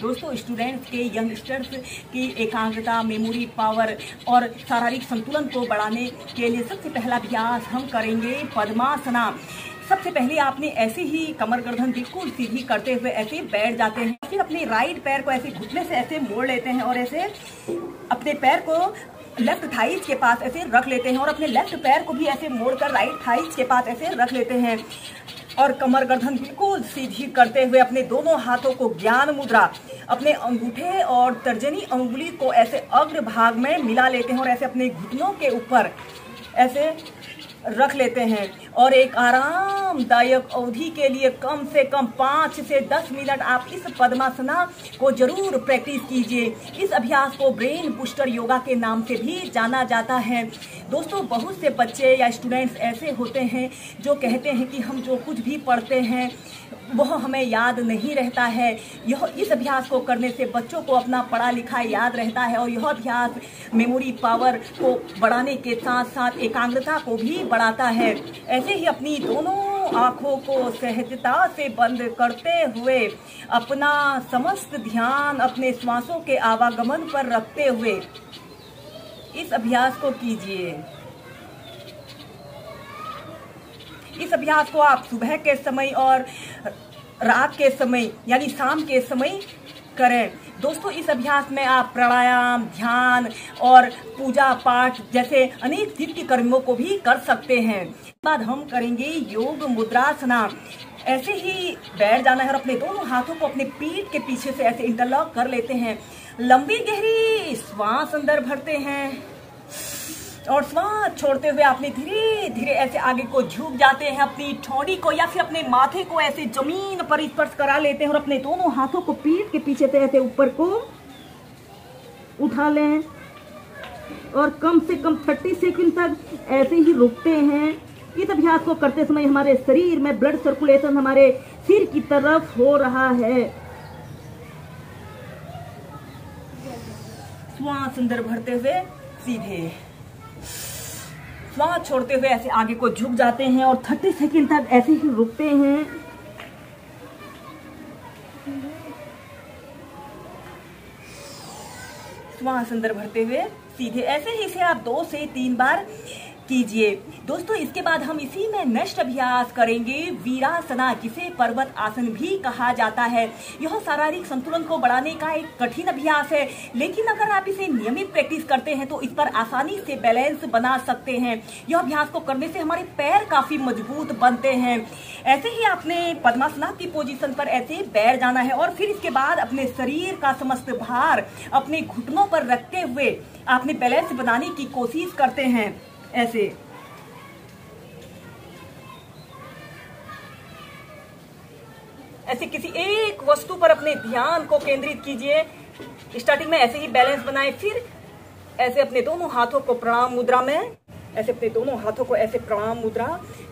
दोस्तों स्टूडेंट्स के यंगस्टर्स की एकाग्रता, मेमोरी पावर और शारीरिक संतुलन को बढ़ाने के लिए सबसे पहला अभ्यास हम करेंगे पद्मासना। सबसे पहले आपने ऐसे ही कमर गर्दन बिल्कुल सीधी करते हुए ऐसे बैठ जाते हैं। फिर अपने राइट पैर को ऐसे घुटने से ऐसे मोड़ लेते हैं और ऐसे अपने पैर को लेफ्ट थाइज के पास ऐसे रख लेते हैं और अपने लेफ्ट पैर को भी ऐसे मोड़कर राइट थाइज के पास ऐसे रख लेते हैं और कमर गर्दन बिल्कुल सीधी करते हुए अपने दोनों हाथों को ज्ञान मुद्रा, अपने अंगूठे और तर्जनी अंगुली को ऐसे अग्र भाग में मिला लेते हैं और ऐसे अपने घुटनों के ऊपर ऐसे रख लेते हैं और एक आरामदायक अवधि के लिए कम से कम 5 से 10 मिनट आप इस पद्मासना को जरूर प्रैक्टिस कीजिए। इस अभ्यास को ब्रेन बूस्टर योगा के नाम से भी जाना जाता है। दोस्तों बहुत से बच्चे या स्टूडेंट्स ऐसे होते हैं जो कहते हैं कि हम जो कुछ भी पढ़ते हैं वह हमें याद नहीं रहता है। इस अभ्यास को करने से बच्चों को अपना पढ़ा लिखा याद रहता है और यह अभ्यास मेमोरी पावर को बढ़ाने के साथ साथ एकाग्रता को भी बढ़ाता है। ऐसे ही अपनी दोनों आंखों को सहजता से बंद करते हुए अपना समस्त ध्यान अपने श्वासों के आवागमन पर रखते हुए इस अभ्यास को कीजिए। इस अभ्यास को आप सुबह के समय और रात के समय यानी शाम के समय करें। दोस्तों इस अभ्यास में आप प्राणायाम, ध्यान और पूजा पाठ जैसे अनेक दिव्य कर्मों को भी कर सकते हैं। बाद हम करेंगे योग मुद्रासना। ऐसे ही बैठ जाना है और अपने दोनों हाथों को अपने पीठ के पीछे से ऐसे इंटरलॉक कर लेते हैं। लंबी गहरी श्वास अंदर भरते हैं और श्वास छोड़ते हुए आपने धीरे धीरे ऐसे आगे को झुक जाते हैं। अपनी ठोड़ी को या फिर अपने माथे को ऐसे जमीन पर स्पर्श करा लेते हैं और अपने दोनों हाथों को पीठ के पीछे से ऐसे ऊपर को उठा लें और कम से कम 30 सेकंड तक ऐसे ही रुकते हैं। इस अभ्यास को करते समय हमारे शरीर में ब्लड सर्कुलेशन हमारे सिर की तरफ हो रहा है। श्वास अंदर भरते हुए सीधे, श्वास छोड़ते हुए ऐसे आगे को झुक जाते हैं और 30 सेकंड तक ऐसे ही रुकते हैं। श्वास अंदर भरते हुए सीधे। ऐसे ही इसे आप 2 से 3 बार कीजिए। दोस्तों इसके बाद हम इसी में नेक्स्ट अभ्यास करेंगे वीरासना, जिसे पर्वत आसन भी कहा जाता है। यह शारीरिक संतुलन को बढ़ाने का एक कठिन अभ्यास है, लेकिन अगर आप इसे नियमित प्रैक्टिस करते हैं तो इस पर आसानी से बैलेंस बना सकते हैं। यह अभ्यास को करने से हमारे पैर काफी मजबूत बनते हैं। ऐसे ही आपने पद्मासना की पोजीशन पर ऐसे बैठ जाना है और फिर इसके बाद अपने शरीर का समस्त भार अपने घुटनों पर रखते हुए आपने बैलेंस बनाने की कोशिश करते हैं। ऐसे किसी एक वस्तु पर अपने ध्यान को केंद्रित कीजिए। स्टार्टिंग में ऐसे ही बैलेंस बनाएं, फिर ऐसे अपने दोनों हाथों को प्रणाम मुद्रा में ऐसे अपने दोनों हाथों को ऐसे प्रणाम मुद्रा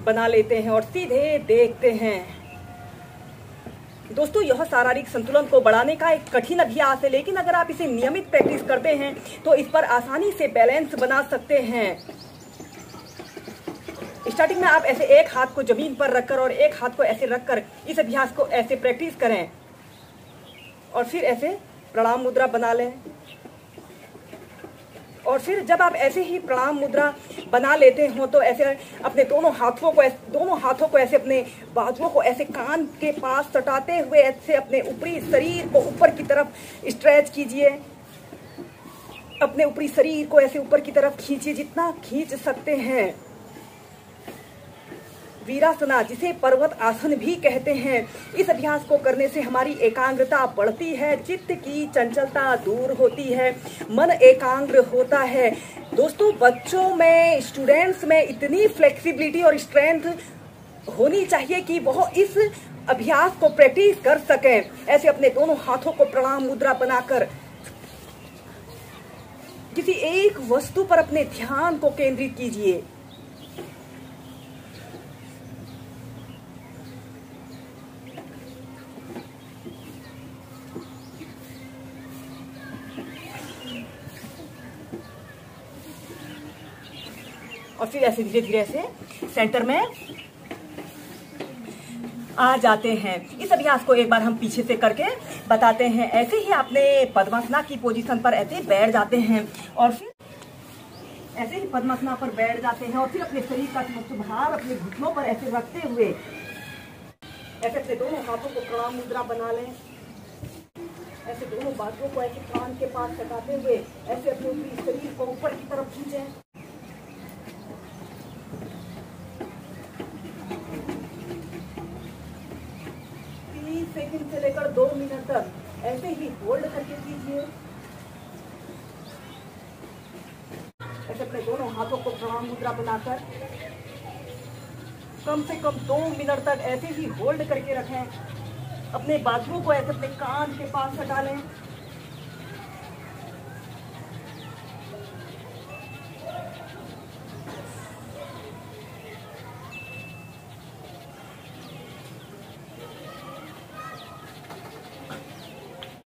बना लेते हैं और सीधे देखते हैं। दोस्तों यह शारीरिक संतुलन को बढ़ाने का एक कठिन अभ्यास है, लेकिन अगर आप इसे नियमित प्रैक्टिस करते हैं तो इस पर आसानी से बैलेंस बना सकते हैं। स्टार्टिंग में आप ऐसे एक हाथ को जमीन पर रखकर और एक हाथ को ऐसे रखकर इस अभ्यास को ऐसे प्रैक्टिस करें और फिर ऐसे प्रणाम मुद्रा बना लें। और फिर जब आप ऐसे ही प्रणाम मुद्रा बना लेते हो तो ऐसे अपने दोनों हाथों को ऐसे अपने बाजुओं को ऐसे कान के पास सटाते हुए ऐसे अपने ऊपरी शरीर को ऊपर की तरफ स्ट्रेच कीजिए। अपने ऊपरी शरीर को ऐसे ऊपर की तरफ खींचिए, जितना खींच सकते हैं। वीरासना, जिसे पर्वत आसन भी कहते हैं, इस अभ्यास को करने से हमारी एकाग्रता बढ़ती है, चित्त की चंचलता दूर होती है, मन एकाग्र होता है। दोस्तों बच्चों में, स्टूडेंट्स में इतनी फ्लेक्सिबिलिटी और स्ट्रेंथ होनी चाहिए कि वह इस अभ्यास को प्रैक्टिस कर सकें। ऐसे अपने दोनों हाथों को प्रणाम मुद्रा बनाकर किसी एक वस्तु पर अपने ध्यान को केंद्रित कीजिए। और फिर ऐसे धीरे धीरे ऐसे सेंटर में आ जाते हैं। इस अभ्यास को एक बार हम पीछे से करके बताते हैं। ऐसे ही आपने पद्मासना की पोजीशन पर ऐसे बैठ जाते हैं और फिर ऐसे ही पद्मासना पर बैठ जाते हैं और फिर अपने शरीर का भार अपने घुटनों पर ऐसे रखते हुए ऐसे अपने दोनों हाथों को प्रणाम मुद्रा बना लें। ऐसे दोनों बाजुओं को ऐसे कान के पास सटाते हुए ऐसे अपने ऊपरी शरीर को ऊपर की तरफ खींचें। 30 सेकंड से लेकर 2 मिनट तक ऐसे ही होल्ड करके कीजिए। ऐसे अपने दोनों हाथों को प्रणाम मुद्रा बनाकर कम से कम 2 मिनट तक ऐसे ही होल्ड करके रखें। अपने बाजुओं को ऐसे अपने कान के पास हटा लें।